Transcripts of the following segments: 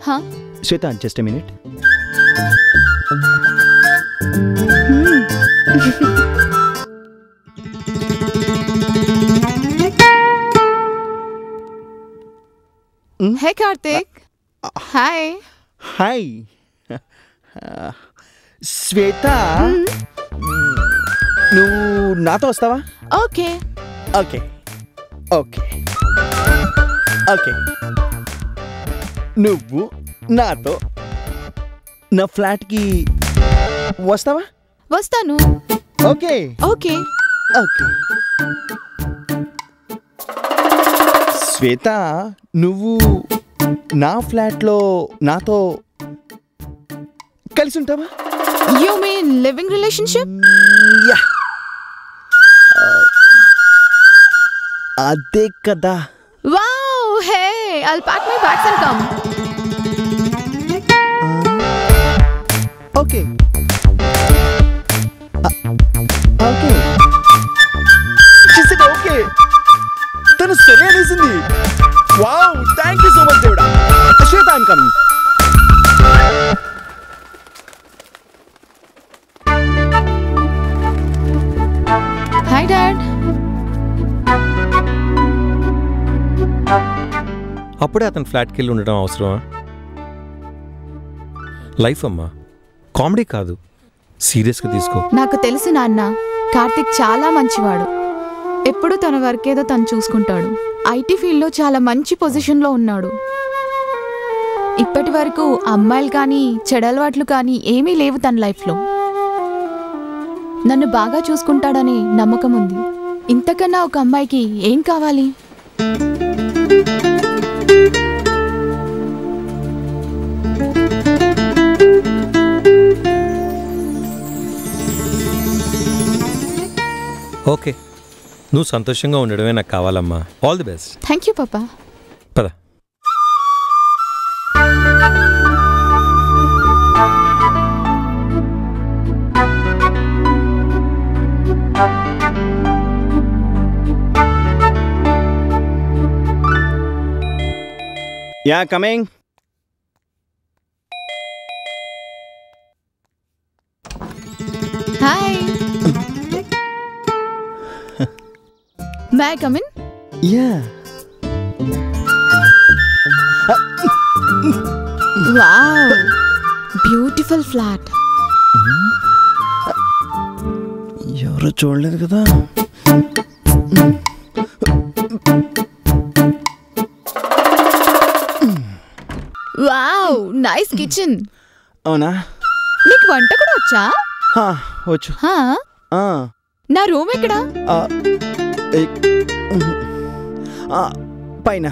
हाँ Shweta just a minute. Hey Karthik. Hi. Hi. శ్వేత నువ్వు నాతో వస్తావా? ఓకే ఓకే ఓకే ఓకే నువ్వు నాతో నా ఫ్లాట్కి వస్తావా? వస్తాను. ఓకే ఓకే ఓకే శ్వేత నువ్వు నా ఫ్లాట్లో నాతో కలిసి ఉంటావా? You mean living relationship? Yeah అదే కదా. Wow, hey, I'll pack my bags and come. Okay okay okay తను సరే అనేసింది. Wow thank you so much దేవుడా. Shweta I'm coming. Hi Dad. అప్పుడే అతను ఫ్లాట్కి వెళ్ళి ఉండడం అవసరమా? లైఫ్ అమ్మా, కామెడీ కాదు, సీరియస్గా తీసుకో. నాకు తెలుసు నాన్న, కార్తిక్ చాలా మంచివాడు. ఎప్పుడు తన వర్క్ ఏదో తను చూసుకుంటాడు. ఐటీ ఫీల్డ్లో చాలా మంచి పొజిషన్లో ఉన్నాడు. ఇప్పటి వరకు అమ్మాయిలు కానీ చెడలవాట్లు కానీ ఏమీ లేవు తన లైఫ్లో. నన్ను బాగా చూసుకుంటాడని నమ్మకం ఉంది. ఇంతకన్నా ఒక అమ్మాయికి ఏం కావాలి? ఓకే, నువ్వు సంతోషంగా ఉండడమే నాకు కావాలమ్మా. All the best. Thank you పాపా. పద. Yeah coming. Hi. May I come in? Yeah. Wow, beautiful flat. ఎవరు చూడలేదు కదా. Wow, nice kitchen. అవునా? నీకు వంట కూడా వచ్చా? వచ్చు. నా రూమ్ ఎక్కడా? పైన.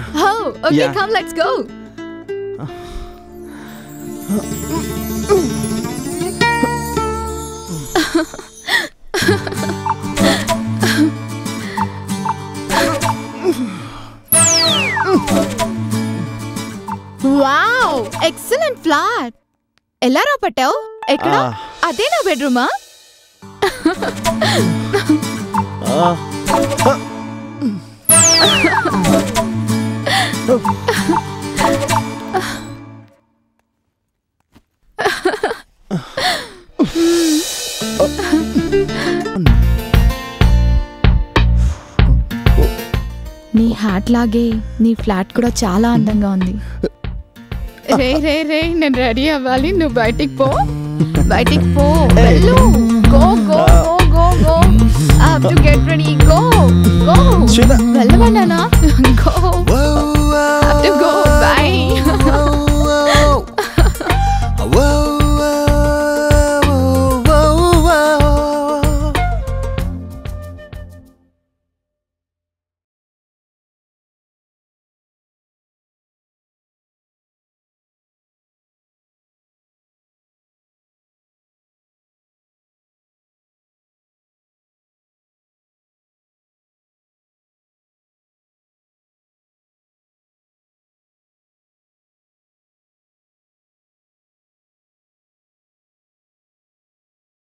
Okay, come let's go. Wow, excellent flat. ఎలా రా పట్టావు? ఎక్కడ? అదే నా బెడ్రూమా? నీ హ్యాట్ లాగే నీ ఫ్లాట్ కూడా చాలా అందంగా ఉంది. రే రే రే, నేను రెడీ అవ్వాలి, నువ్వు బయటికి పో. బయటికి పో, వెళ్ళు. Go go go go go. I have to get ready. Go go. వెళ్ళమన్నానా? Go. I have to go. Bye.